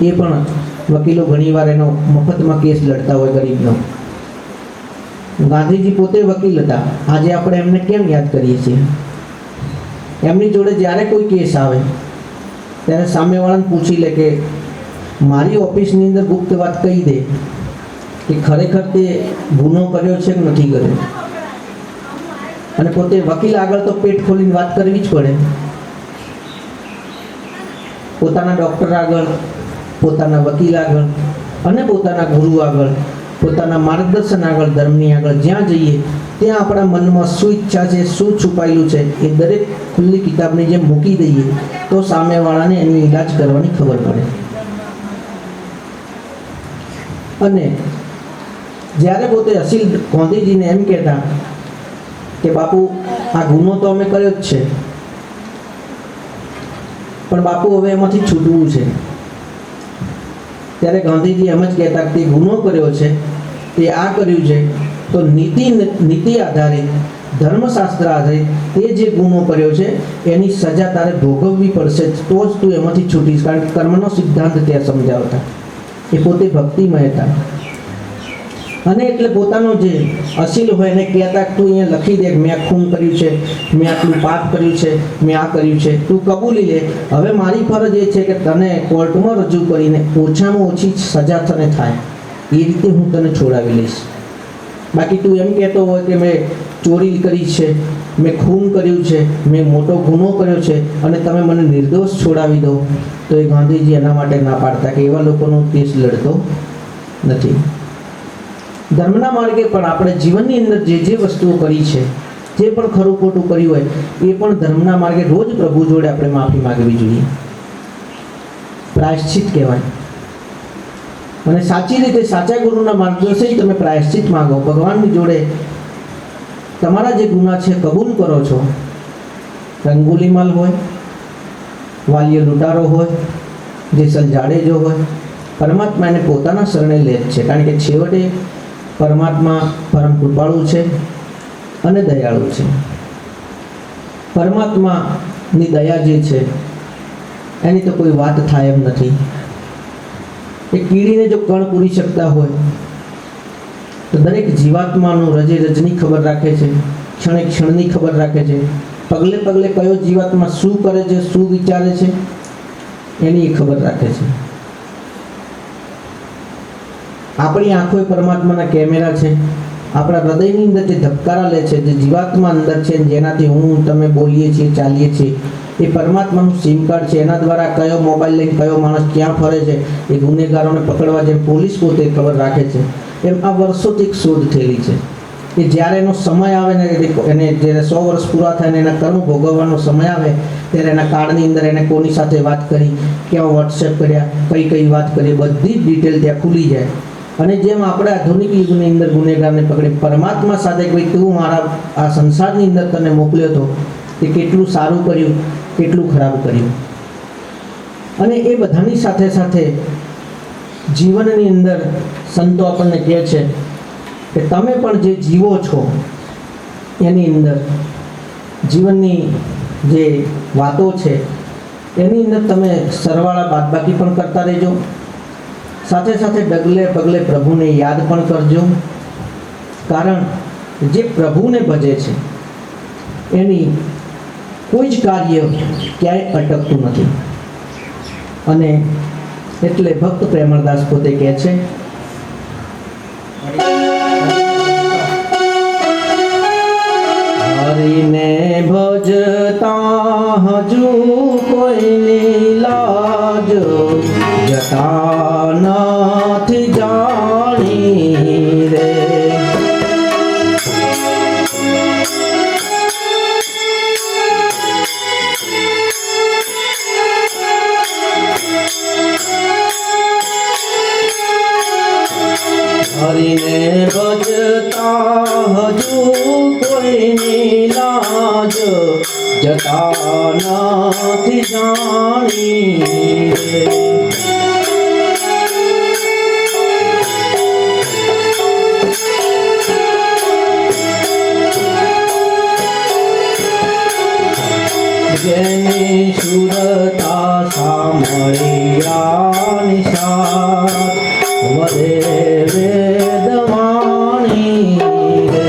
એ પણ વકીલો ઘણીવાર એનો મફતમાં કેસ લડતા હોય ગરીબનો. ગાંધીજી પોતે વકીલ હતા. આજે આપણે એમને કેમ યાદ કરીએ છીએ? એમની જોડે જ્યારે કોઈ કેસ આવે ત્યારે સામેવાળાને પૂછી લે કે મારી ઓફિસની અંદર ગુપ્ત વાત કહી દે કે ખરેખર તે ગુનો કર્યો છે કે નથી કર્યો. અને પોતે વકીલ આગળ તો પેટ ખોલીને વાત કરવી જ પડે. પોતાના ડૉક્ટર આગળ, પોતાના વકીલ આગળ અને પોતાના ગુરુ આગળ, પોતાના માર્ગદર્શન આગળ, ધર્મની આગળ જ્યાં જઈએ ત્યાં આપણા મનમાં શું ઈચ્છા છે, શું છુપાયેલું છે એ દરેક ખુલ્લી કિતાબની જેમ મૂકી દઈએ તો સામેવાળાને એની ઈલાજ કરવાની ખબર પડે. અને જ્યારે પોતે અસીલ ગાંધીજીને એમ કહેતા કે બાપુ આ ગુનો તો અમે કર્યો જ છે, પણ બાપુ હવે એમાંથી છૂટવું છે, ત્યારે ગાંધીજી એમ જ કહેતા કે ગુનો કર્યો છે, તે આ કર્યું છે, તો નીતિ આધારિત, ધર્મશાસ્ત્ર આધારિત તે જે ગુનો કર્યો છે એની સજા તારે ભોગવવી પડશે, તો જ તું એમાંથી છૂટીશ. કારણ કે કર્મનો સિદ્ધાંત ત્યાં સમજાવતા. એ પોતે ભક્તિમય હતા. અને એટલે પોતાનો જે અસીલ હોય એને કહેતા તું અહીંયા લખી દે મેં આ ખૂન કર્યું છે, મેં આટલું પાપ કર્યું છે, મેં આ કર્યું છે, તું કબૂલી લે. હવે મારી ફરજ એ છે કે તને કોર્ટમાં રજૂ કરીને ઓછામાં ઓછી સજા તને થાય એ રીતે હું તને છોડાવી લઈશ. બાકી તું એમ કહેતો હોય કે મેં ચોરી કરી છે, મેં ખૂન કર્યું છે, મેં મોટો ગુનો કર્યો છે અને તમે મને નિર્દોષ છોડાવી દો, તો એ ગાંધીજી એના માટે ના પાડતા કે એવા લોકોનો કેસ લડતો નથી. ધર્મના માર્ગે પણ આપણે જીવનની અંદર જે જે વસ્તુઓ કરી છે, જે પણ ખરું ખોટું કર્યું હોય એ પણ ધર્મના માર્ગે રોજ પ્રભુ જોડે આપણે માફી માગવી જોઈએ. પ્રાયશ્ચિત કહેવાય. અને સાચી રીતે સાચા ગુરુના માર્ગદર્શન તમે પ્રાયશ્ચિત માગો, ભગવાનની જોડે તમારા જે ગુના છે કબૂલ કરો છો. રંગુલીમાલ હોય, વાલિયો લૂંટારો હોય, જેસલ જાડેજો હોય, પરમાત્મા એને પોતાના શરણે લે જ છે. કારણ કે છેવટે પરમાત્મા પરમ કૃપાળુ છે અને દયાળુ છે. પરમાત્માની દયા જે છે એની તો કોઈ વાત થાય એમ નથી. એ કીડીને જો કણ પૂરી શકતા હોય તો દરેક જીવાત્માનું રજે રજની ખબર રાખે છે, ક્ષણે ક્ષણની ખબર રાખે છે, પગલે પગલે કયો જીવાત્મા શું કરે છે, શું વિચારે છે એની એ ખબર રાખે છે. આપણી આંખો એ પરમાત્માના કેમેરા છે. આપણા હૃદયની અંદર જે ધબકારા લે છે, જે જીવાત્મા અંદર છે, જેનાથી હું તમે બોલીએ છીએ, ચાલીએ છીએ, એ પરમાત્માનું સિમ કાર્ડ છે. એના દ્વારા કયો મોબાઈલ લઈને કયો માણસ ક્યાં ફરે છે એ ગુનેગારોને પકડવા જેમ પોલીસ પોતે ખબર રાખે છે, એમ આ વર્ષોથી એક શોધ થયેલી છે કે જ્યારે એનો સમય આવે ને એને જ્યારે 100 વર્ષ પૂરા થાય ને એના કર્મ ભોગવવાનો સમય આવે ત્યારે એના કાર્ડની અંદર એને કોની સાથે વાત કરી, ક્યાં વોટ્સએપ કર્યા, કઈ કઈ વાત કરી, બધી જ ડિટેલ ત્યાં ખુલી જાય. અને જેમ આપણે આધુનિક યુગની અંદર ગુનેગારને પકડી પરમાત્મા સાથે ભાઈ તું મારા આ સંસારની અંદર તને મોકલ્યો હતો, તે કેટલું સારું કર્યું, કેટલું ખરાબ કર્યું. અને એ બધાની સાથે સાથે જીવનની અંદર સંતો આપણને કહે છે કે તમે પણ જે જીવો છો એની અંદર જીવનની જે વાતો છે એની અંદર તમે સરવાળા બાદબાકી પણ કરતા રહેજો. સાથે સાથે ડગલે પગલે પ્રભુને યાદ પણ કરજો. કારણ જે પ્રભુને ભજે છે એની કોઈ જ કાર્ય ક્યાંય અટકતું નથી. અને એટલે ભક્ત પ્રેમરદાસ પોતે કહે છે હરિને ભજતા હજુ કોઈની લાજ જતા નથી જાણી રે. હરિને ભજતા હજુ કોઈની લાજ જતા નથી જાણી રે. જેની સુરતા સાંભળ્યા નિશાત વધે વેદવાણી રે.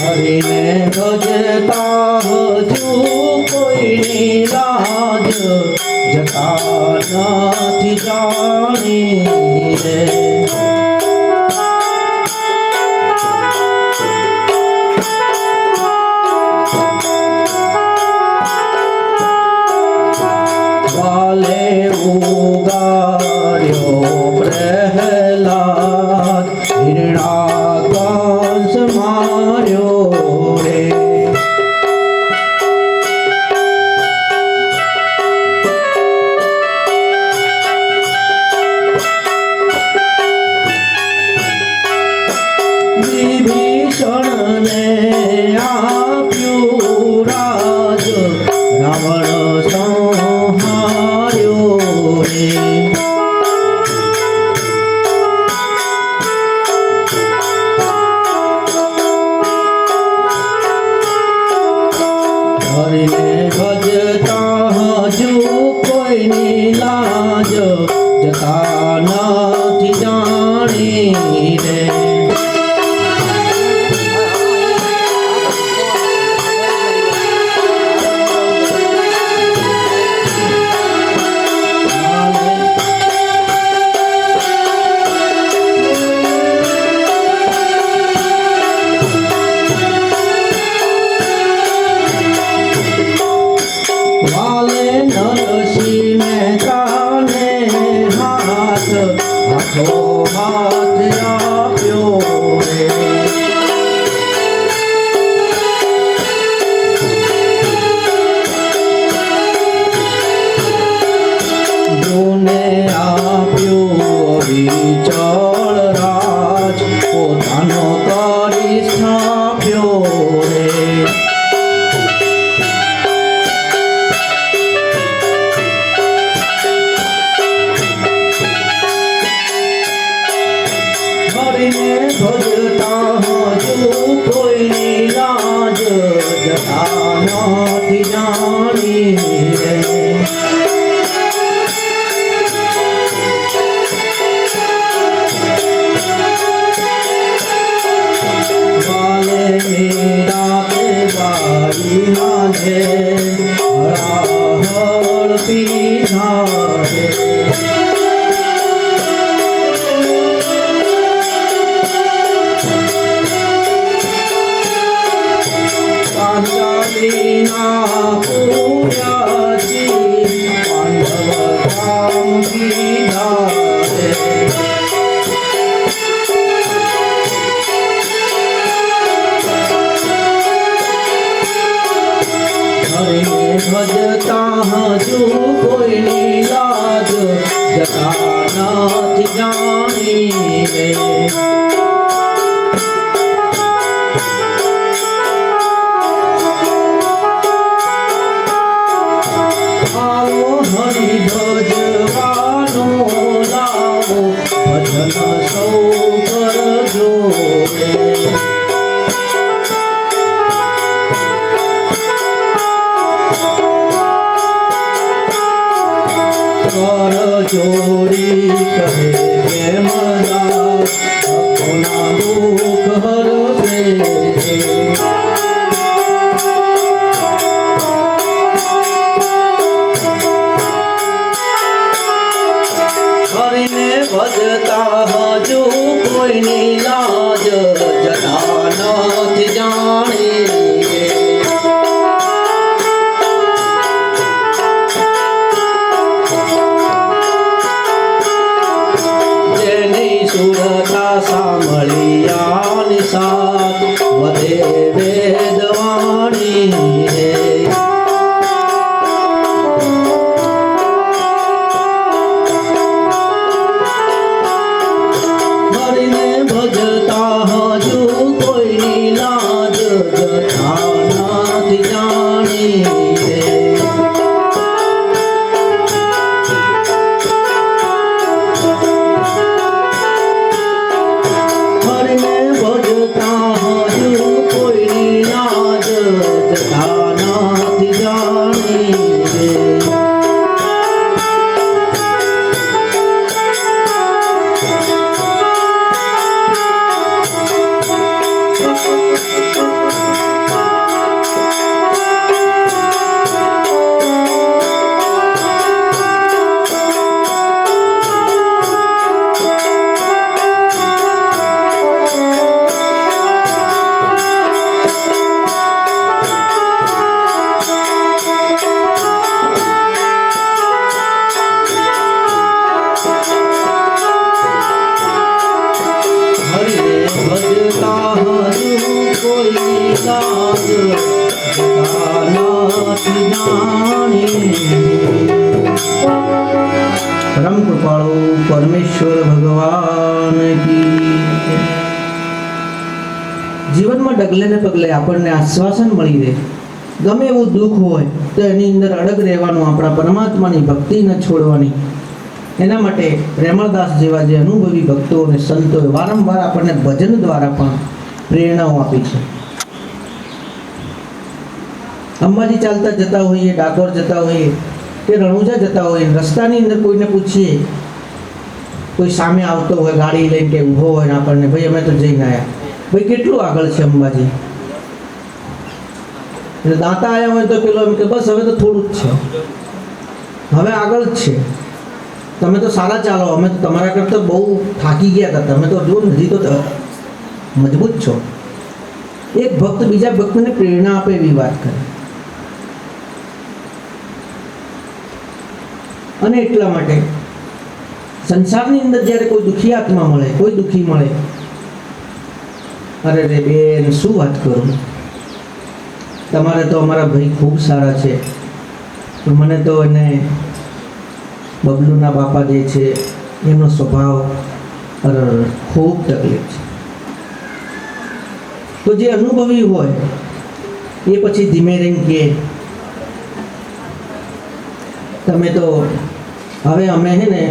હરિને ભજતા હજુ કોઈની લાજ જતા નથી જાણી રે. વાલે ઉગાડ્યો પ્રહલાદ હિરણાકંસ માર્યો રે. વિભીષણને આપ્યું રાજ રાવણ સંહાર્યો રે. હરિને ભજતા હજુ કોઈની લાજ જતા નથી જાણી રે. વાલે નરસિંહ મહેતાને હાથો હાથ આપ્યો રે. જોને આપ્યું અવિચળ રાજ પોતાનો કરી સ્થાપ્યો રે. હરિને ભજતા હજુ કોઈની લાજ જતા નથી જાણી રે. વાલે મીરા કે બાઈ માધે હળાહળ પીધા રે. પાંચાલીના પૂર્યાજી પાંડવ ધામ કીધા રે. હરિને ભજતા હજુ કોઈની લાજ જતા નથી જાણી રે. આવો હરિ ભજવાનો લાવો ભજન સૌ કરજો રે. કર જોડી કહે કેમ દાસ અપના દુઃખ હરશે. હરિને ભજતા હજુ કોઈની લાજ જતા નથી જાણી રે. જેની સુરતા સાંભળ્યા નિશાત વધે વેદવાણી રે. હરિને ભજતા હજુ કોઈની લાજ परम कृपाळु परमेश्वर भगवान की। જીવનમાં ડગલે ને પગલે આપણને આશ્વાસન મળી રહે, ગમે એવું દુઃખ હોય તો એની અંદર અડગ રહેવાનું, આપણા પરમાત્માની ભક્તિ ન છોડવાની। એના માટે પ્રેમળદાસ જેવા જે અનુભવી ભક્તો અને સંતોએ વારંવાર આપણને ભજન દ્વારા પણ પ્રેરણાઓ આપી છે। અંબાજી ચાલતા જતા હોઈએ, ડાકોર જતા હોઈએ કે રણુજા જતા હોઈએ, રસ્તાની અંદર કોઈને પૂછીએ, કોઈ સામે આવતો હોય ગાડી લઈને કે ઊભો હોય ને આપણને, ભાઈ અમે તો જઈને આવ્યા, ભાઈ કેટલું આગળ છે અંબાજી? એટલે દાંતા આવ્યા હોય તો પેલો એમ કે બસ હવે તો થોડું જ છે, હવે આગળ જ છે, તમે તો સારા ચાલો, અમે તો તમારા કરતાં બહુ થાકી ગયા હતા, તમે તો જો હજી તો મજબૂત છો। એક ભક્ત બીજા ભક્તને પ્રેરણા આપે એવી વાત કરે। અને એટલા માટે સંસારની અંદર જ્યારે કોઈ દુઃખી આત્મા મળે, કોઈ દુઃખી મળે, અરે રે બેન શું વાત કરું, તમારે તો અમારા ભાઈ ખૂબ સારા છે, પણ મને તો એને બબલુના બાપા જે છે એમનો સ્વભાવ ખૂબ તકલીફ છે। તો જે અનુભવી હોય એ પછી ધીમે રહીને કહે તમે તો હવે અમે હે ને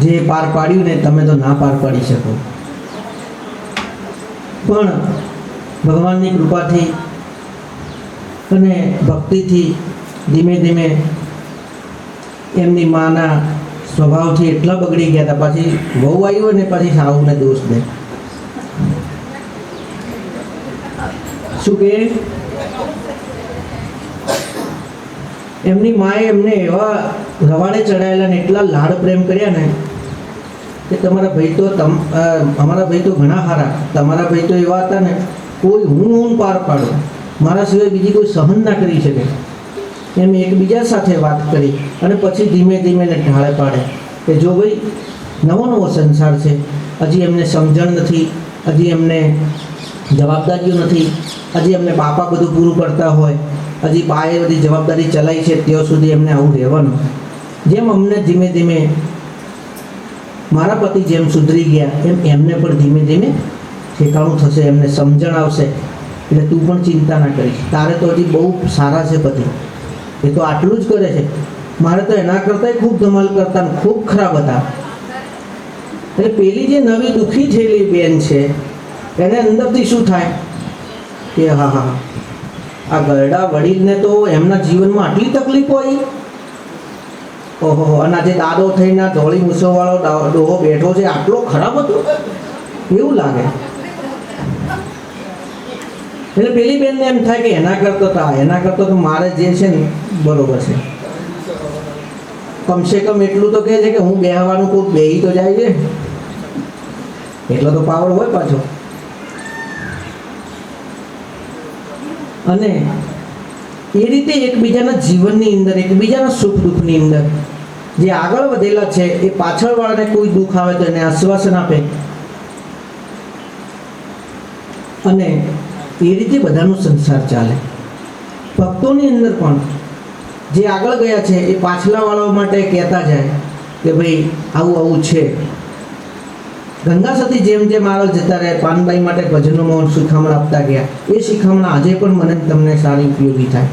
જે પાર પાડ્યું ને તમે તો ના પાર પાડી શકો। પણ ભગવાનની કૃપાથી અને ભક્તિથી ધીમે ધીમે એમની માના સ્વભાવથી એટલા બગડી ગયા હતા, પાછી વહુ આવ્યો ને પાછી સાઉને દોષ દે, શું કે એમની માએ એમને એવા રવાડે ચડાયેલા ને એટલા લાડ પ્રેમ કર્યા ને કે તમારા ભાઈ તો અમારા ભાઈ તો ઘણા સારા, તમારા ભાઈ તો એવા હતા ને કોઈ હું પાર પાડું, મારા સિવાય બીજી કોઈ સહન ના કરી શકે, એમ એકબીજા સાથે વાત કરી અને પછી ધીમે ધીમે ને ઢાળે પાડે કે જો ભાઈ નવો નવો સંસાર છે, હજી એમને સમજણ નથી, હજી એમને જવાબદારીઓ નથી, હજી એમને બાપા બધું પૂરું કરતા હોય, હજી બાએ બધી જવાબદારી ચલાવી છે ત્યાં સુધી એમને આવું રહેવાનું। જેમ અમને ધીમે ધીમે મારા પતિ જેમ સુધરી ગયા એમ એમને પણ ધીમે ધીમે ઠેકાણું થશે, એમને સમજણ આવશે, એટલે તું પણ ચિંતા ના કરીશ, તારે તો હજી બહુ સારા છે પતિ, એ તો આટલું જ કરે છે, મારે તો એના કરતાંય ખૂબ ધમાલ કરતા ને ખૂબ ખરાબ હતા। એટલે પેલી જે નવી દુઃખી થયેલી બેન છે એને અંદરથી શું થાય કે હા હા આ ગરડા વડીલને તો એમના જીવનમાં આટલી તકલીફો આવી, ઓહો, અને આજે દાદો થઈને ધોળી મૂછોવાળો ડોહો બેઠો છે આટલો ખરાબ હતો એવું લાગે। એટલે પેલી બેનને એમ થાય કે એના કરતો તો મારે જે છે ને બરોબર છે, કમસે કમ એટલું તો કહે છે કે હું બેહવાનું કોઈ બેહી તો જાય છે, એટલો તો પાવર હોય પાછો। અને એ રીતે એકબીજાના જીવનની અંદર, એકબીજાના સુખ દુઃખની અંદર જે આગળ વધેલા છે એ પાછળવાળાને કોઈ દુઃખ આવે તો એને આશ્વાસન આપે, અને એ રીતે બધાનો સંસાર ચાલે। ભક્તોની અંદર પણ જે આગળ ગયા છે એ પાછલાવાળાઓ માટે કહેતા જાય કે ભાઈ આવું આવું છે। ગંગા સતી જેમ જેમ આગળ જતા રહ્યા, પાનબાઈ માટે ભજનોમાં શિખામણ આપતા ગયા, એ શિખામણ આજે પણ મને તમને સારી ઉપયોગી થાય।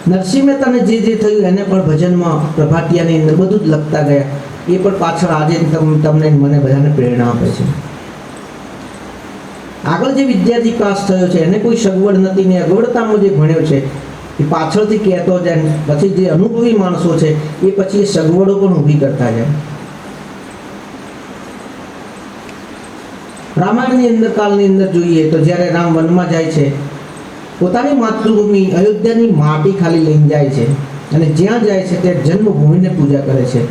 નરસિંહ મહેતાને જે જે થયું એને પણ ભજનમાં પ્રભાતિયાની અંદર બધું જ લખતા ગયા, એ પણ પાછળ આજે તમને મને બધાને પ્રેરણા આપે છે। આગળ જે વિદ્યાર્થી પાસ થયો છે એને કોઈ સગવડ નથી ને અગવડતામાં જે ભણ્યો છે એ પાછળથી કહેતો જાય, પછી જે અનુભવી માણસો છે એ પછી એ સગવડો પણ ઊભી કરતા જાય। રામાયણની અંદર કાળની અંદર જોઈએ તો જ્યારે રામ વનમાં જાય છે, પોતાની માતૃભૂમિ અયોધ્યાની માટી ખાલી લઈને જાય છે, અને જ્યાં જાય છે ત્યાં જન્મભૂમિને પૂજા કરે છે,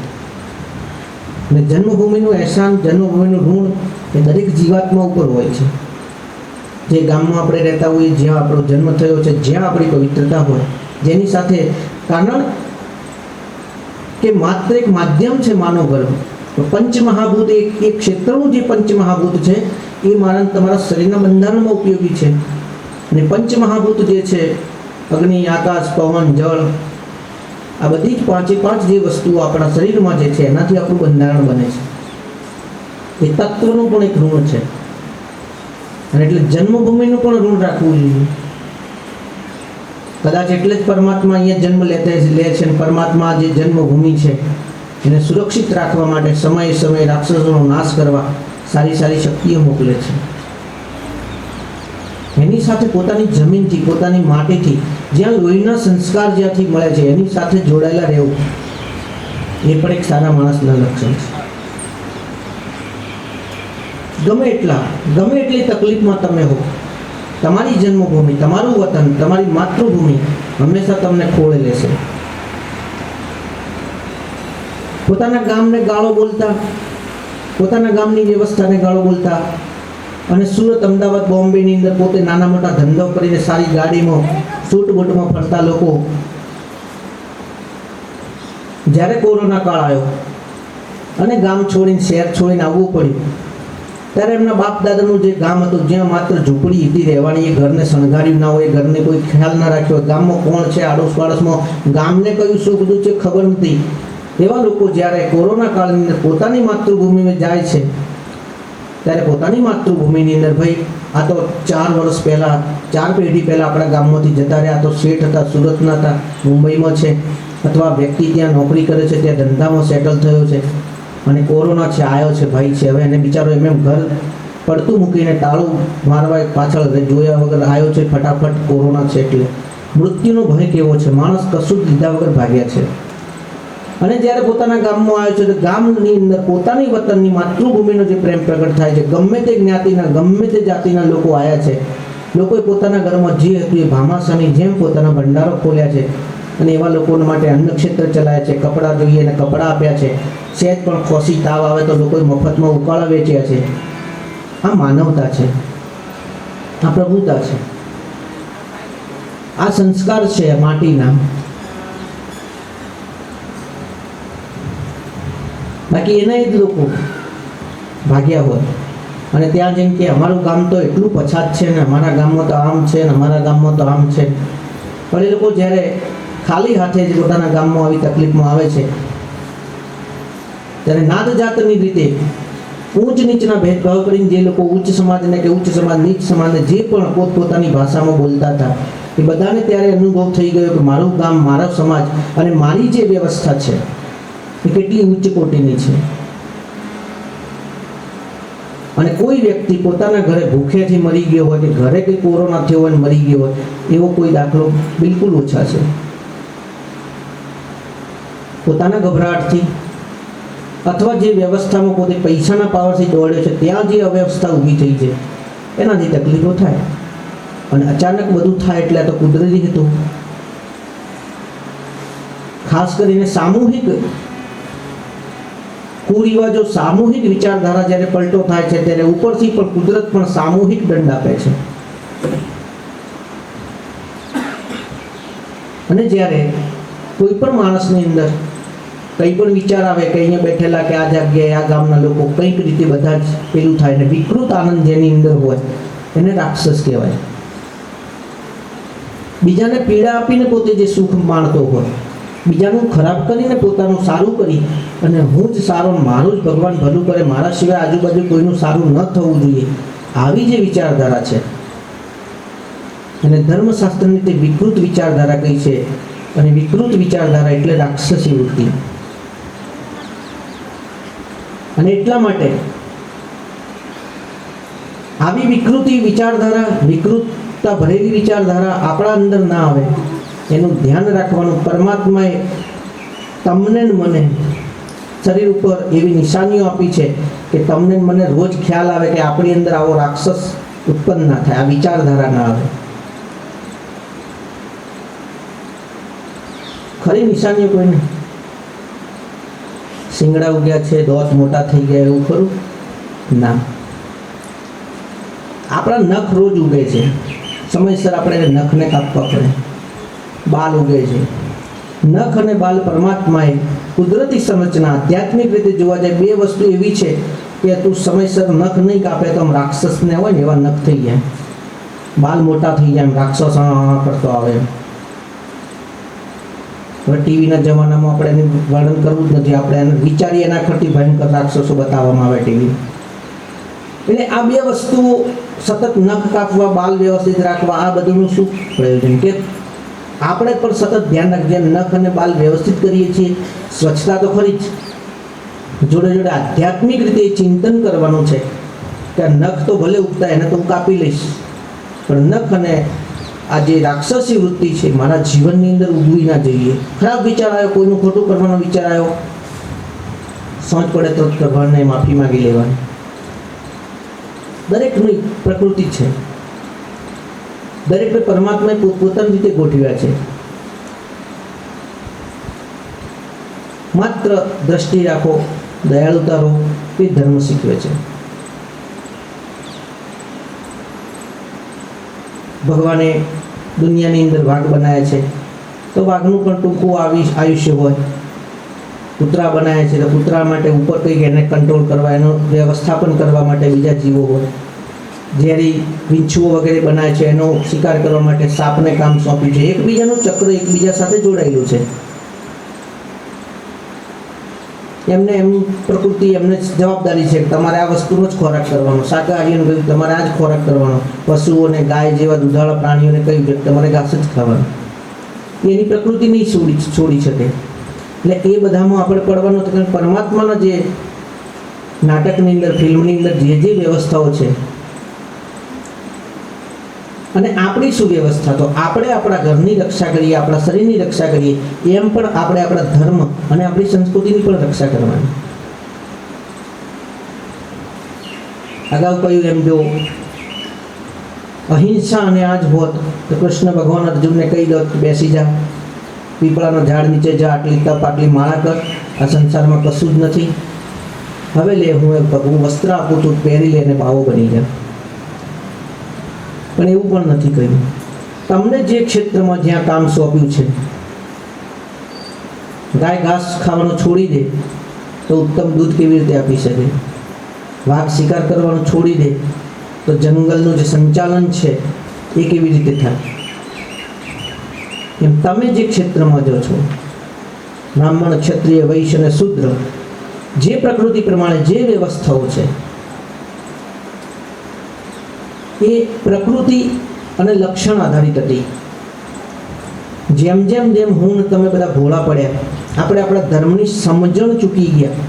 અને જન્મભૂમિનું અહેસાન, જન્મભૂમિનું ઋણ એ દરેક જીવાત્મા ઉપર હોય છે। જે ગામમાં આપણે રહેતા હોઈએ, જ્યાં આપણો જન્મ થયો છે, જ્યાં આપણી પવિત્રતા હોય, જેની સાથે, કારણ કે માત્ર એક માધ્યમ છે માનવ ગર્ભ, પંચમહાભૂત એક ક્ષેત્રનું જે પંચમહાભૂત છે એ મારા તમારા શરીરના બંધારણમાં ઉપયોગી છે, અને પંચમહાભૂત જે છે, અગ્નિ, આકાશ, પવન, જળ, આ બધી જ પાંચે પાંચ જે વસ્તુઓ આપણા શરીરમાં જે છે એનાથી આપણું બંધારણ બને છે. એ તત્વનું પણ એક ઋણ છે, અને એટલે જન્મભૂમિનું પણ ઋણ રાખવું જોઈએ. કદાચ એટલે જ પરમાત્મા અહીંયા જન્મ લે છે, અને પરમાત્મા જે જન્મભૂમિ છે એને સુરક્ષિત રાખવા માટે સમયે સમયે રાક્ષસોનો નાશ કરવા સારી સારી શક્તિઓ મોકલે છે. એની સાથે પોતાની જમીનથી, પોતાની માટીથી, જ્યાં લોહીના સંસ્કાર જ્યાંથી મળે છે એની સાથે જોડાયેલા રહેવું, એ પણ એક સારા માણસના લક્ષણ છે. ગમે એટલી તકલીફમાં તમે હો, તમારી જન્મભૂમિ, તમારું વતન, તમારી માતૃભૂમિ હંમેશા તમને ખોળે લેશે. પોતાના ગામને ગાળો બોલતા, પોતાના ગામની વ્યવસ્થાને ગાળો બોલતા, અને સુરત, અમદાવાદ, બોમ્બેની અંદર પોતે નાના મોટા ધંધો કરીને સારી ગાડીમાં, સૂટ બૂટમાં ફરતા લોકો જ્યારે કોરોના કાળ આવ્યો અને ગામ છોડીને, શહેર છોડીને આવવું પડ્યું, ત્યારે એમના બાપ દાદાનું જે ગામ હતું, જ્યાં માત્ર ઝૂંપડી હતી રહેવાની, એ ઘરને શણગાર્યું ના હોય, ઘરને કોઈ ખ્યાલ ના રાખ્યો હોય, ગામમાં કોણ છે, આડોશ પાડોશમાં ગામને કયું સુખ દુઃખ છે ખબર નથી, એવા લોકો જ્યારે કોરોના કાળની અંદર પોતાની માતૃભૂમિમાં જાય છે, ત્યારે પોતાની માતૃભૂમિની અંદર, ભાઈ આ તો 4 વર્ષ પહેલાં, 4 પેઢી પહેલાં આપણા ગામમાંથી જતા રહ્યા, તો શેઠ હતા, સુરતના હતા, મુંબઈમાં છે, અથવા વ્યક્તિ ત્યાં નોકરી કરે છે, ત્યાં ધંધામાં સેટલ થયો છે, અને કોરોના છે, આવ્યો છે, ભાઈ છે, હવે એને બિચારો એમ ઘર પડતું મૂકીને તાળું મારવા પાછળ જોયા વગર આવ્યો છે, ફટાફટ કોરોના છે, એટલે મૃત્યુનો ભય કેવો છે, માણસ કશું જ લીધા વગર ભાગ્યા છે. અને જ્યારે પોતાના ગામમાં આવ્યો છે, તો ગામની અંદર પોતાની વતનની માતૃભૂમિનો જે પ્રેમ પ્રગટ થાય છે. ગમે તે જ્ઞાતિના, ગમે તે જાતિના લોકો આવ્યા છે, લોકોએ પોતાના ઘરમાં જે હતું એ ભામાશાની જેમ પોતાના ભંડારો ખોલ્યા છે, અને એવા લોકો માટે અન્ન ક્ષેત્ર ચલાવ્યા છે, કપડાં જોઈએ અને કપડાં આપ્યા છે, સહેજ પણ ખોસી તાવ આવે તો લોકોએ મફતમાં ઉકાળા વેચ્યા છે. આ માનવતા છે, આ પ્રભુતા છે, આ સંસ્કાર છે માટીના. બાકી એના જ લોકો ભાગ્યા હોય અને ત્યાં જેમ કે અમારું ગામ તો એટલું પછાત છે ને, અમારા ગામમાં તો આમ છે ને, અમારા ગામમાં તો આમ છે. પણ એ લોકો જ્યારે ખાલી હાથે જ પોતાના ગામમાં આવી તકલીફમાં આવે છે, ત્યારે નાત જાતની રીતે ઊંચ નીચના ભેદભાવ કરીને જે લોકો ઉચ્ચ સમાજને કે ઉચ્ચ સમાજ, નીચ સમાજને જે પણ પોતપોતાની ભાષામાં બોલતા હતા, એ બધાને ત્યારે અનુભવ થઈ ગયો કે મારું ગામ, મારો સમાજ અને મારી જે વ્યવસ્થા છે એ કેટલી ઉચ્ચ કોટીની છે. અને કોઈ વ્યક્તિ પોતાના ઘરે ભૂખ્યાથી મરી ગયો હોય, કે ઘરે કંઈ કોરોના થયો હોય મરી ગયો હોય, એવો કોઈ દાખલો બિલકુલ ઓછા છે. પોતાના ગભરાટથી અથવા જે વ્યવસ્થામાં પોતે પૈસાના પાવરથી દોડ્યો છે, ત્યાં જે અવ્યવસ્થા ઊભી થઈ છે, એનાથી તકલીફો થાય. અને અચાનક બધું થાય એટલે આ તો કુદરતી હતું. ખાસ કરીને સામૂહિક કુરિવાજો, સામૂહિક વિચારધારા જ્યારે પલટો થાય છે, ત્યારે ઉપરથી પણ કુદરત પણ સામૂહિક દંડ આપે છે. અને જ્યારે કોઈ પણ માણસની અંદર કંઈ પણ વિચાર આવે કે અહીંયા બેઠેલા કે આ જગ્યાએ આ ગામના લોકો કંઈક રીતે બધા જ પેલું થાય ને વિકૃત આનંદ જેની અંદર હોય, એને રાક્ષસ કહેવાય. બીજાને પીડા આપીને પોતે જે સુખ માણતો હોય, બીજાનું ખરાબ કરીને પોતાનું સારું કરી અને હું જ સારો, મારું જ ભગવાન ભલું કરે, મારા સિવાય આજુબાજુ કોઈનું સારું ન થવું જોઈએ, આવી જે વિચારધારા છે અને ધર્મશાસ્ત્રની તે વિકૃત વિચારધારા કઈ છે. અને વિકૃત વિચારધારા એટલે રાક્ષસી વૃત્તિ. અને એટલા માટે આવી વિકૃતિ વિચારધારા, વિકૃતતા ભરેલી વિચારધારા આપણા અંદર ના આવે એનું ધ્યાન રાખવાનું. પરમાત્માએ તમને મને શરીર ઉપર એવી નિશાનીઓ આપી છે કે તમને મને રોજ ખ્યાલ આવે કે આપણી અંદર આવો રાક્ષસ ઉત્પન્ન ના થાય, આ વિચારધારા ના આવે. ખરી નિશાનીઓ કોઈને શિંગડા ઉગ્યા છે, દોત મોટા થઈ ગયા, એવું ખરું ના. આપણા નખ રોજ ઉગે છે, સમયસર આપણે નખને કાપવા પડે. બાલ ઉગે છે, નખ અને બાલ પરમાત્માએ કુદરતી સંરચના, આધ્યાત્મિક રીતે જોવા જાય બે વસ્તુ એવી છે કે તું સમયસર નખ નહીં કાપે તો આમ રાક્ષસને હોય ને એવા નખ થઈ જાય. બાલ મોટા થઈ જાય, એમ રાક્ષસ કરતો આવે એમ. હવે ટીવીના જમાનામાં આપણે એનું વર્ણન કરવું જ નથી, આપણે એને વિચારીએ એના કરતી ભયંકર રાક્ષસો બતાવવામાં આવે ટીવી. એટલે આ બે વસ્તુઓ સતત નખ કાપવા, બાલ વ્યવસ્થિત રાખવા, આ બધુંનું શું પ્રયોજન? કે આપણે પણ સતત ધ્યાન રાખીએ, નખ અને બાલ વ્યવસ્થિત કરીએ છીએ, સ્વચ્છતા તો ખરી જ, જોડે જોડે આધ્યાત્મિક રીતે ચિંતન કરવાનું છે કે નખ તો ભલે ઉગતા એને તો હું કાપી લઈશ, પણ નખ અને આ જે રાક્ષસી વૃત્તિ છે મારા જીવનની અંદર ઉગવી ના જોઈએ. ખરાબ વિચાર આવ્યો, કોઈનું ખોટું કરવાનો વિચાર આવ્યો, સોચ પડે તો ભગવાનને માફી માગી લેવાની. દરેકની પ્રકૃતિ છે, દરેકને પરમાત્માએ પોતપોતાની રીતે ગોઠવ્યા છે. માત્ર દ્રષ્ટિ રાખો, દયાળુતા રહો, એ ધર્મ શીખવે છે. ભગવાને દુનિયાની અંદર વાઘ બનાવ્યા છે તો વાઘનું પણ ટૂંકું આયુષ્ય હોય. કૂતરા બનાવ્યા છે તો કૂતરા માટે ઉપર કંઈક એને કંટ્રોલ કરવા, એનો વ્યવસ્થાપન કરવા માટે બીજા જીવો હોય. ઝેરી વીંછુઓ વગેરે બનાવે છે, એનો શિકાર કરવા માટે સાપને કામ સોંપ્યું છે. એકબીજાનું ચક્ર એકબીજા સાથે જોડાયેલું છે. એમને એમની પ્રકૃતિ, એમને જવાબદારી છે કે તમારે આ વસ્તુનો જ ખોરાક કરવાનો. શાકાહારીઓને કહ્યું તમારે આ જ ખોરાક કરવાનો. પશુઓને, ગાય જેવા દુધાળા પ્રાણીઓને કહ્યું કે તમારે ઘાસ જ ખાવાનું. એની પ્રકૃતિ નહીં છોડી શકે. એટલે એ બધામાં આપણે પડવાનું હતું. પરમાત્માના જે નાટકની અંદર, ફિલ્મની અંદર જે વ્યવસ્થાઓ છે, અને આપણી શું વ્યવસ્થા, તો આપણે આપણા ઘરની રક્ષા કરીએ, આપણા શરીરની રક્ષા કરીએ, એમ પણ આપણે આપણા ધર્મ અને આપણી સંસ્કૃતિની પણ રક્ષા કરવાની. અગાઉ કહ્યું એમ, જો અહિંસા અને આ જ હોત તો કૃષ્ણ ભગવાન અર્જુનને કહી દો કે બેસી જા, પીપળાના ઝાડ નીચે જા, આટલી તપ, આટલી માળા કર, આ સંસારમાં કશું જ નથી. હવે લે, હું વસ્ત્ર આપું, તું પહેરી લે અને બાવો બની જા. પણ એવું પણ નથી કહ્યું. તમને જે ક્ષેત્રમાં જ્યાં કામ સોંપ્યું છે, ગાય ઘાસ ખાવાનું છોડી દે તો ઉત્તમ દૂધ કેવી રીતે આપી શકે? વાઘ શિકાર કરવાનું છોડી દે તો જંગલનું જે સંચાલન છે એ કેવી રીતે થાય? એમ તમે જે ક્ષેત્રમાં જો છો, બ્રાહ્મણ, ક્ષત્રિય, વૈશ્ય અને શૂદ્ર, જે પ્રકૃતિ પ્રમાણે જે વ્યવસ્થાઓ છે, એ પ્રકૃતિ અને લક્ષણ આધારિત હતી. જેમ જેમ હું ને તમે બધા ભોળા પડ્યા, આપણે આપણા ધર્મની સમજણ ચૂકી ગયા,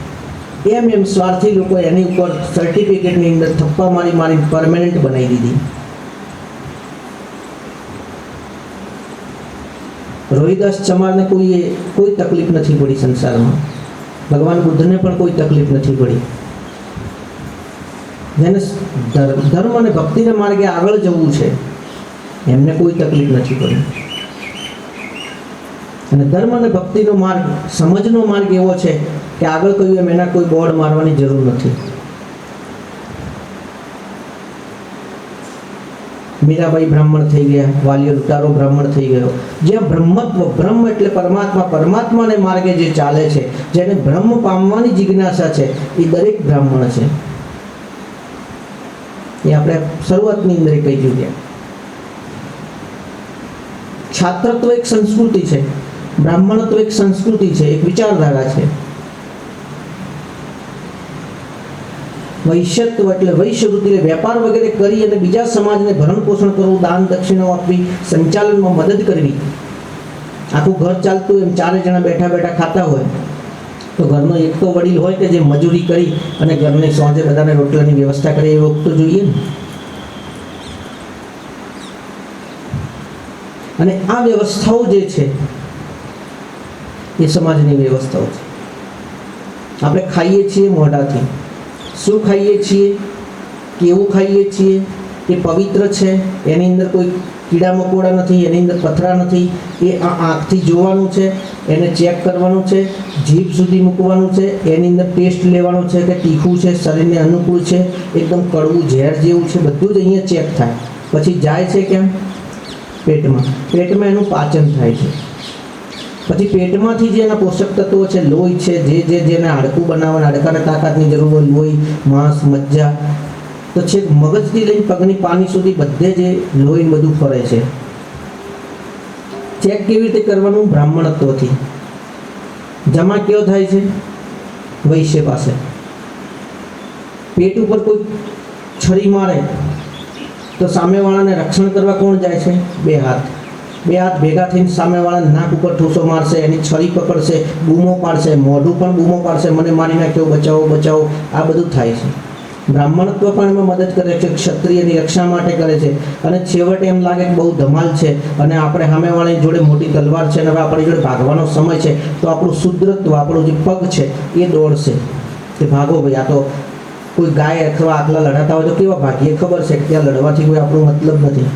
એમ સ્વાર્થી લોકો એની ઉપર સર્ટિફિકેટની અંદર થપ્પા મારી પરમેનન્ટ બનાવી દીધી. રોહિદાસ ચમારને કોઈ તકલીફ નથી પડી સંસારમાં. ભગવાન બુદ્ધને પણ કોઈ તકલીફ નથી પડી. જેને ધર્મ અને ભક્તિના માર્ગે આગળ જવું છે એમને કોઈ તકલીફ નથી પડી. અને ધર્મ અને ભક્તિનો માર્ગ, સમજનો માર્ગ એવો છે કે આગળ કહ્યું એમ એના કોઈ બોર્ડ મારવાની જરૂર નથી. મીરાબાઈ બ્રાહ્મણ થઈ ગયા, વાલિયો લૂંટારો બ્રાહ્મણ થઈ ગયો. જ્યાં બ્રહ્મત્વ, બ્રહ્મ એટલે પરમાત્મા, પરમાત્માને માર્ગે જે ચાલે છે, જેને બ્રહ્મ પામવાની જિજ્ઞાસા છે, એ દરેક બ્રાહ્મણ છે. એ આપણે શરૂઆતની અંદર કહી ચૂક્યા. છાત્રત્વ એક સંસ્કૃતિ છે, બ્રાહ્મણત્વ એક સંસ્કૃતિ છે, એક વિચારધારા છે. વૈશ્યત્વ એટલે વૈશ્ય વૃત્તિ, વેપાર વગેરે કરી અને બીજા સમાજને ભરણ પોષણ કરવું, દાન દક્ષિણાઓ આપવી, સંચાલનમાં મદદ કરવી. આખું ઘર ચાલતું એમ 4 જણા બેઠા બેઠા ખાતા હોય તો ઘરનો એક તો વડીલ હોય કે જે મજૂરી કરી અને ઘરની સાંજે બધાને રોટલાની વ્યવસ્થા કરે, એ વખત તો જોઈએ ને. અને આ વ્યવસ્થાઓ જે છે એ સમાજની વ્યવસ્થાઓ છે. આપણે ખાઈએ છીએ મોઢાથી, શું ખાઈએ છીએ, કેવું ખાઈએ છીએ, એ પવિત્ર છે, એની અંદર કોઈ કીડા મકોડા નથી, એની અંદર પથરા નથી. એ આ આંખથી જોવાનું છે, એને ચેક કરવાનું છે, જીભ સુધી મૂકવાનું છે, એની અંદર ટેસ્ટ લેવાનો છે કે તીખું છે, શરીરને અનુકૂળ છે, એકદમ કડવું ઝેર જેવું છે, બધું જ અહીંયા ચેક થાય. પછી જાય છે કેમ? પેટમાં. પેટમાં એનું પાચન થાય છે. પછી પેટમાંથી જે એના પોષક તત્વો છે, લોહી છે, જેને હાડકું બનાવવાના, હાડકાને તાકાતની જરૂર હોય, લોહી, માંસ, મજ્જા, તો છેક મગજથી લઈને પગની પાની સુધી બધે જે લોહી બધું ફરે છે. ચેક કેવી રીતે કરવાનું? બ્રાહ્મણત્વથી. જમા કયો થાય છે? વૈશ્ય પાસે. પેટ ઉપર કોઈ છરી મારે તો સામેવાળાને રક્ષણ કરવા કોણ જાય છે? બે હાથ ભેગા થઈને સામેવાળા નાક ઉપર ઠૂસો મારશે, એની છરી પકડશે, બૂમો પાડશે, મોઢું પણ બૂમો પાડશે, મને મારી નાખ્યો, બચાવો બચાવો. આ બધું થાય છે. બ્રાહ્મણત્વ પણ એમાં મદદ કરે છે, ક્ષત્રિયની રક્ષા માટે કરે છે. અને છેવટે એમ લાગે કે બહુ ધમાલ છે અને આપણે સામેવાળાની જોડે મોટી તલવાર છે અને હવે આપણી જોડે ભાગવાનો સમય છે, તો આપણું શુદ્રત્વ, આપણો જે પગ છે એ દોડશે કે ભાગો ભાઈ. આ તો કોઈ ગાય અથવા આટલા લડાતા હોય તો કેવા ભાગીએ? ખબર છે કે ત્યાં લડવાથી કોઈ આપણો મતલબ નથી.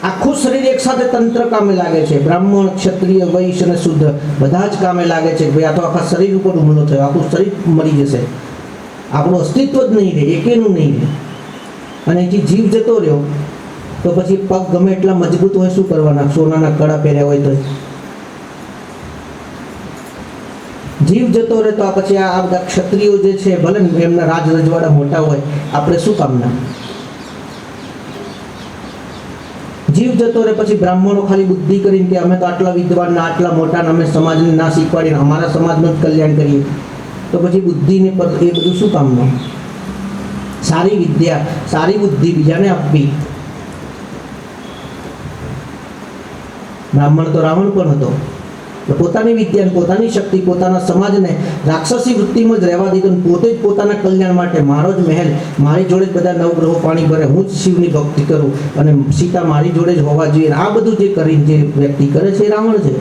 આખું શરીર એક સાથે તંત્ર કામે લાગે છે. બ્રાહ્મણ, ક્ષત્રિય, વૈશ્ય અને શુદ્ર બધા જ કામે લાગે છે. ભાઈ આ તો આખા શરીર ઉપર હુમલો થયો, આખું શરીર મરી જશે, આપણું અસ્તિત્વ જ નહીં રહે, એકેનું નહીં રહે. અને અહીંથી જીવ જતો રહ્યો તો પછી પગ ગમે એટલા મજબૂત હોય, શું કરવાના? સોનાના કડા પહેર્યા હોય તો જીવ જતો રહે તો પછી આ બધા ક્ષત્રિયો જે છે, ભલે એમના રાજ રજવાડા મોટા હોય, આપણે શું કામના? જીવ જતો રહે પછી બ્રાહ્મણો ખાલી બુદ્ધિ કરીને કે અમે તો આટલા વિદ્વાન, આટલા મોટા, અમે સમાજને ના શીખવાડીને અમારા સમાજનું જ કલ્યાણ કરીએ, તો પછી બુદ્ધિને પર એ બધું શું કામનું? સારી વિદ્યા, સારી બુદ્ધિ બીજાને આપવી. બ્રાહ્મણ તો રાવણ પણ હતો, પોતાની વિદ્યા, પોતાની શક્તિ, પોતાના સમાજને રાક્ષસી વૃત્તિમાં જ રહેવા દીધો, પોતે જ પોતાના કલ્યાણ માટે મારો જ મહેલ, મારી જોડે જ બધા નવગ્રહો પાણી ભરે, હું જ શિવની ભક્તિ કરું અને સીતા મારી જોડે જ હોવા જોઈએ. આ બધું જે કરીને જે વ્યક્તિ કરે છે એ રાવણ છે.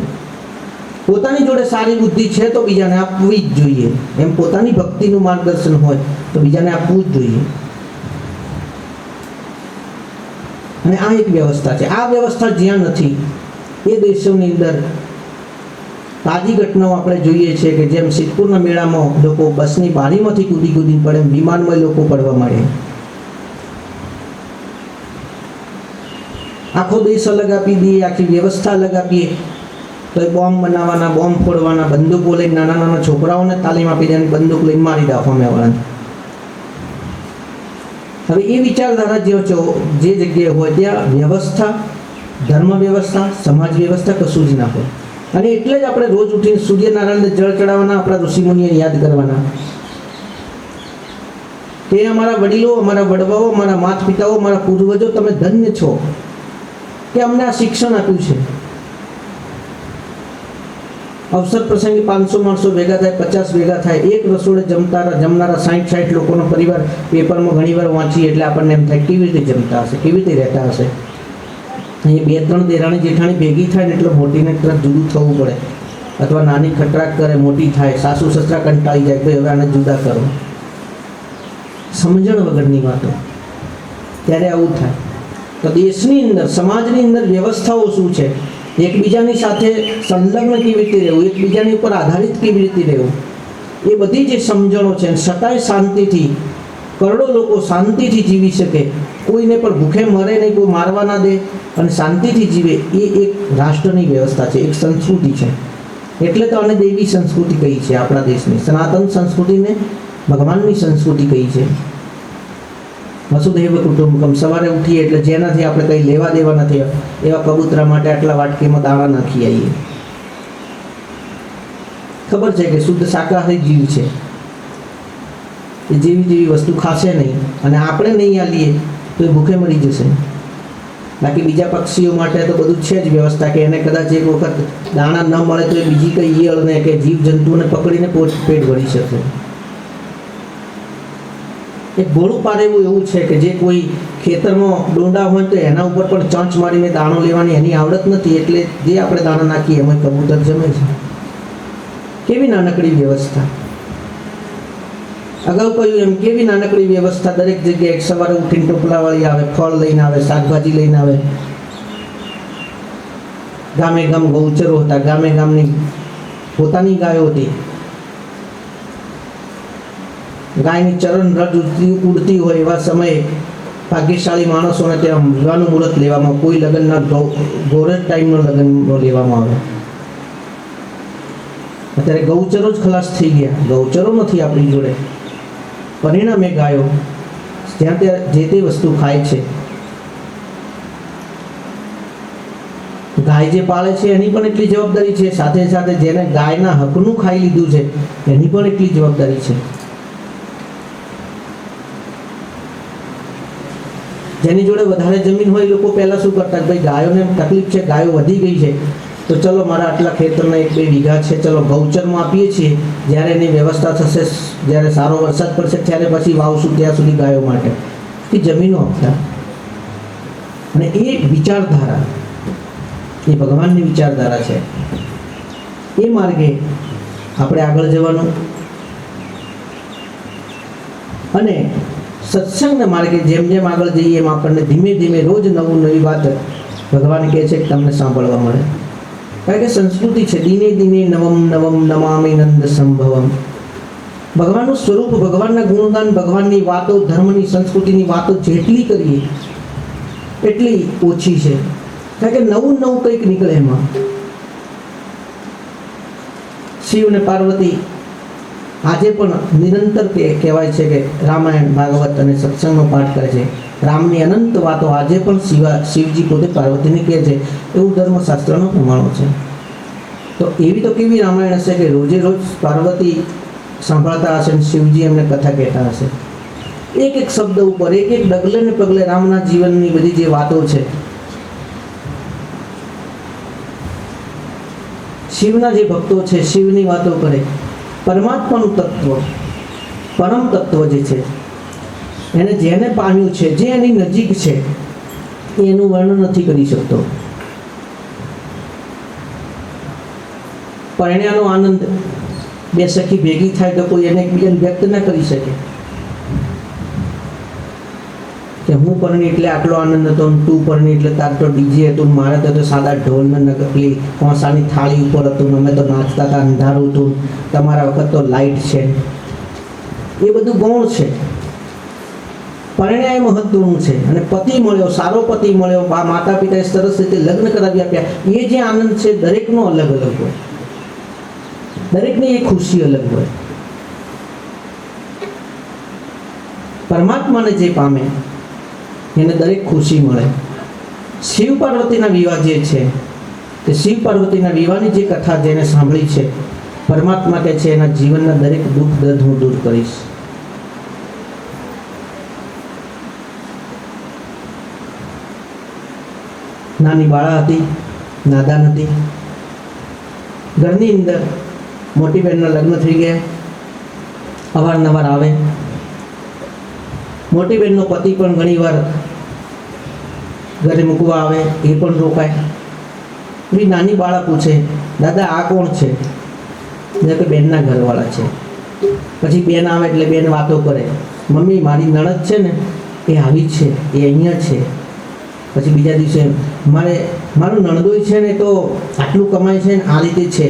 પોતાની જોડે સારી બુદ્ધિ છે તો બીજાને આપવી જ જોઈએ. એમ પોતાની ભક્તિનું માર્ગદર્શન હોય તો બીજાને આપવું જ જોઈએ. અને આ એક વ્યવસ્થા છે. આ વ્યવસ્થા જ્યાં નથી એ દેશોની અંદર તાજી ઘટનાઓ આપણે જોઈએ છીએ કે જેમ સિદ્ધપુરના મેળામાં લોકો બસની બારીમાંથી કૂદી કૂદીને પડે, વિમાનમાં લોકો પડવા માંડે. આખો દેશ અલગ આપી દઈએ, આખી વ્યવસ્થા અલગ આપીએ તો એ બોમ્બ બનાવવાના, બોમ્બ ફોડવાના, બંદૂકો લઈને નાના નાના છોકરાઓને તાલીમ આપી દે, બંદૂક લઈને મારી દો સામેવાળાને. હવે એ વિચારધારા જે જગ્યાએ હોય ત્યાં વ્યવસ્થા, ધર્મ વ્યવસ્થા, સમાજ વ્યવસ્થા કશું જ ના હોય. અને એટલે જ આપણે રોજ ઉઠીને સૂર્યનારાયણને જળ ચડાવવાના, આપણા ઋષિમુનિઓને યાદ કરવાના કે અમારા વડીલો, અમારા વડવાઓ, અમારા માતા પિતાઓ, અમારા પૂર્વજો, તમે ધન્ય છો કે અમને આ શિક્ષણ આપ્યું છે. અવસર પ્રસંગે 500 માણસો ભેગા થાય, 50 ભેગા થાય, એક રસોડે જમનારા 60 લોકોનો પરિવાર પેપરમાં ઘણીવાર વાંચીએ એટલે આપણને એમ થાય કેવી રીતે જમતા હશે, કેવી રીતે રહેતા હશે. અહીંયા 2-3 દેરાણી જેઠાણી ભેગી થાય ને એટલે મોટીને તરત જુદું થવું પડે, અથવા નાની ખટરાક કરે, મોટી થાય, સાસુ સસરા કંટાળી જાય, ભાઈ હવે આને જુદા કરો. સમજણ વગરની વાતો. ત્યારે આવું થાય. તો દેશની અંદર, સમાજની અંદર વ્યવસ્થાઓ શું છે, એકબીજાની સાથે સંલગ્ન કેવી રીતે રહેવું, એકબીજાની ઉપર આધારિત કેવી રીતે રહેવું, એ બધી જે સમજણો છે, છતાંય શાંતિથી કરોડો લોકો શાંતિથી જીવી શકે, કોઈને પણ ભૂખે મરે નહીં, કોઈ મારવા ના દે અને શાંતિથી જીવે, એ એક રાષ્ટ્રની વ્યવસ્થા છે, એક સંસ્કૃતિ છે. એટલે તો આને દૈવી સંસ્કૃતિ કહી છે. આપણા દેશની સનાતન સંસ્કૃતિને ભગવાનની સંસ્કૃતિ કહી છે. વસુધૈવ કુટુંબકમ. સવારે ઉઠીએ એટલે જેનાથી આપણે કંઈ લેવા દેવા નથી, એવા કબૂતરા માટે આટલા વાટકીમાં દાણા નાખી આવીએ. ખબર છે કે શુદ્ધ શાકાહારી જીવ છે, એ જેવી વસ્તુ ખાશે નહીં અને આપણે નહીં આલીએ તો એ ભૂખે મરી જશે. બાકી બીજા પક્ષીઓ માટે તો બધું છે જ વ્યવસ્થા કે એને કદાચ એક વખત દાણા ન મળે તો એ બીજી કંઈ ઈયળને કે જીવજંતુને પકડીને પેટ ભરી શકે. એક ભોળું પારેવું એવું છે કે જે કોઈ ખેતરમાં ડોંડા હોય તો એના ઉપર પણ ચાંચ મારીને દાણો લેવાની એની આવડત નથી, એટલે જે આપણે દાણા નાખીએ એમાં કબૂતર જમે છે. કેવી નાનકડી વ્યવસ્થા. અગાઉ કહ્યું એમ કેવી નાનકડી વ્યવસ્થા. દરેક જગ્યાએ સવારે ઉઠીને ટોપલાવાળી આવે, ફળ લઈને આવે, શાકભાજી લઈને આવે. ગામે ગામ ગૌચરો હતા, ગામે ગામની પોતાની ગાયો હતી. ગાયની ચરણ રજ ઉડતી હોય એવા સમયે ભાગ્યશાળી માણસોને ત્યાં વિવાહનું મુહૂર્ત લેવામાં, કોઈ લગ્નના ગોરજ ટાઈમનો લગ્ન લેવામાં આવે. અત્યારે ગૌચરો જ ખલાસ થઈ ગયા, ગૌચરો નથી આપણી જોડે. પરિણામે ગાયો જ્યાં ત્યાં જે તે વસ્તુ ખાય છે. ગાય જે પાળે છે એની પણ એટલી જવાબદારી છે, સાથે સાથે જેને ગાયના હકનું ખાઈ લીધું છે એની પણ એટલી જવાબદારી છે. જેની જોડે વધારે જમીન હોય, લોકો પહેલા શું કરતા, ભાઈ ગાયોને તકલીફ છે, ગાયો વધી ગઈ છે, તો ચલો મારા આટલા ખેતરના 1-2 વીઘા છે, ચલો ગૌચરમાં આપીએ છીએ, જ્યારે એની વ્યવસ્થા થશે, જ્યારે સારો વરસાદ પડશે ત્યારે પછી વાવશું, ત્યાં સુધી ગાયો માટે કે જમીનો આપતા. અને એ વિચારધારા એ ભગવાનની વિચારધારા છે. એ માર્ગે આપણે આગળ જવાનું અને સત્સંગના માર્ગે જેમ જેમ આગળ જઈએ એમ આપણને ધીમે ધીમે રોજ નવી વાત ભગવાન કહે છે કે તમને સાંભળવા મળે. કારણ કે સંસ્કૃતિ છે, દિને દિને નવમ નવમ નમામિ નંદ સંભવમ. ભગવાનનું સ્વરૂપ, ભગવાનના ગુણગાન, ભગવાનની વાતો, ધર્મની, સંસ્કૃતિની વાતો જેટલી કરીએ એટલી ઓછી છે. કારણ કે નવું નવું કંઈક નીકળે એમાં. શિવ ને પાર્વતી આજે પણ નિરંતર કહેવાય છે કે રામાયણ, ભાગવત અને સત્સંગનો પાઠ કરે છે. રામની અનંત વાતો આજે પણ શિવજી પોતે પાર્વતીને કહે છે, એવું ધર્મશાસ્ત્રનો પ્રમાણો છે. તો એવી તો કેવી રામાયણ હશે કે રોજે રોજ પાર્વતી સાંભળતા હશે અને શિવજી એમને કથા કહેતા હશે. એક એક શબ્દ ઉપર, એક એક ડગલે ને પગલે રામના જીવનની બધી જે વાતો છે, શિવના જે ભક્તો છે શિવની વાતો કરે. પરમાત્માનું તત્વ, પરમ તત્વ જે છે, એને જેને પામ્યું છે, જે એની નજીક છે, એનું વર્ણન નથી કરી શકતો. પરણ્યાનો આનંદ, 2 સખી ભેગી થાય તો કોઈ એને એકબીજાને વ્યક્ત ના કરી શકે કે હું પરણી એટલે આટલો આનંદ હતો, તું પરણી એટલે તાર તો ડીજે હતું, મારે તો સાદા ઢોલ ને નકલી કોસાની થાળી ઉપર હતું, અમે તો નાચતા હતા, અંધારું હતું, તમારા વખત તો લાઈટ છે. એ બધું ગૌણ છે. પરણ્યા એ મહત્વનું છે. અને પતિ મળ્યો, સારો પતિ મળ્યો, માતા પિતાએ સરસ રીતે લગ્ન કરાવી આપ્યા, એ જે આનંદ છે દરેકનો અલગ અલગ હોય, દરેકની એ ખુશી અલગ હોય. પરમાત્માને જે પામે એને દરેક ખુશી મળે. શિવ પાર્વતીના વિવાહ જે છે, તે શિવ પાર્વતીના વિવાહની જે કથા જેને સાંભળી છે, પરમાત્મા કહે છે એના જીવનના દરેક દુઃખ દર્દ હું દૂર કરીશ. નાની બાળા હતી, નાદાન હતી. ઘરની અંદર મોટી બહેનના લગ્ન થઈ ગયા, અવારનવાર આવે. મોટી બહેનનો પતિ પણ ઘણીવાર ઘરે મૂકવા આવે, એ પણ રોકાય. પછી નાની બાળા પૂછે, દાદા આ કોણ છે? કે બેનના ઘરવાળા છે. પછી બેન આવે એટલે બેન વાતો કરે, મમ્મી મારી નણદ છે ને એ આવી છે, એ અહીંયા છે. પછી બીજા દિવસે મારું નણદોય છે ને તો આટલું કમાય છે ને આ રીતે છે,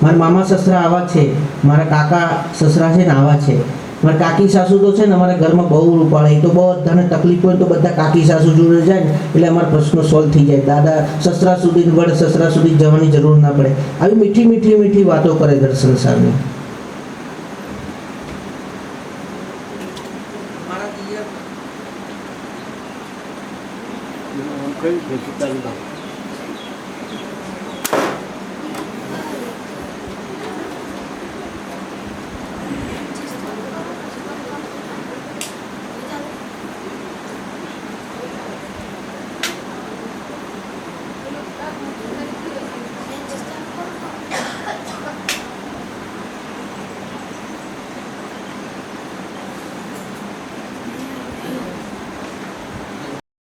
મારા મામા સસરા આવા છે, મારા કાકા સસરા છે ને આવા છે, મારા કાકી સાસુ તો છે ને અમારા ઘરમાં બહુ રૂપાળે, એ તો બધાને તકલીફ હોય તો બધા કાકી સાસુ જોડે જાય ને એટલે અમારા પ્રશ્નો સોલ્વ થઈ જાય. દાદા સસરા સુધી વડ સસરા સુધી જવાની જરૂર ના પડે. આવી મીઠી મીઠી મીઠી વાતો કરે ઘર સંસારની. કઈ